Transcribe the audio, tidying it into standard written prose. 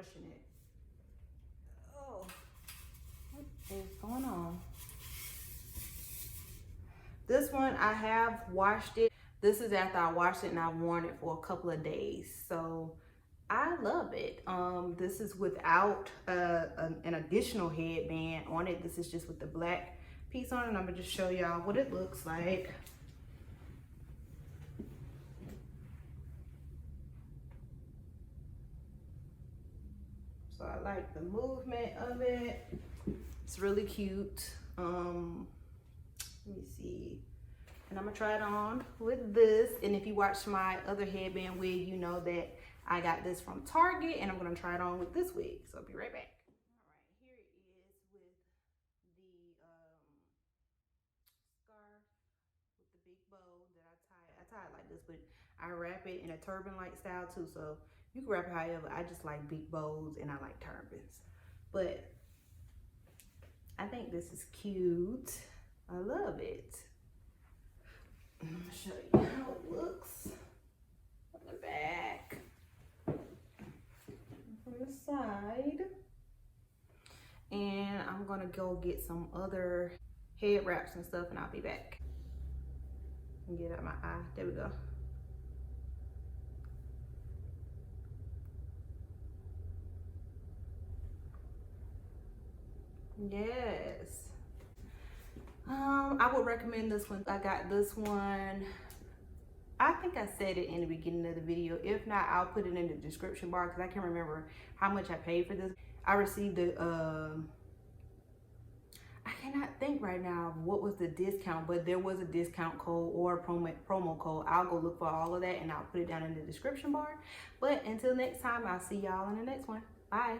brushing it. Oh, what is going on? This one, I have washed it. This is after I washed it and I've worn it for a couple of days. So I love it. This is without an additional headband on it. This is just with the black piece on it. And I'm gonna just show y'all what it looks like. So I like the movement of it. It's really cute. Let me see. And I'm gonna try it on with this. And if you watch my other headband wig, you know that I got this from Target, and I'm gonna try it on with this wig. So I'll be right back. All right, here it is with the scarf with the big bow that I tie it like this, but I wrap it in a turban-like style too. So you can wrap it however. I just like big bows and I like turbans. But I think this is cute. I love it. I'm gonna show you how it looks on the back, from the side. And I'm gonna go get some other head wraps and stuff, and I'll be back. And get out my eye. There we go. Yes. I would recommend this one. I got this one. I think I said it in the beginning of the video. If not, I'll put it in the description bar because I can't remember how much I paid for this. I received the, I cannot think right now what was the discount, but there was a discount code or a promo code. I'll go look for all of that and I'll put it down in the description bar. But until next time, I'll see y'all in the next one. Bye.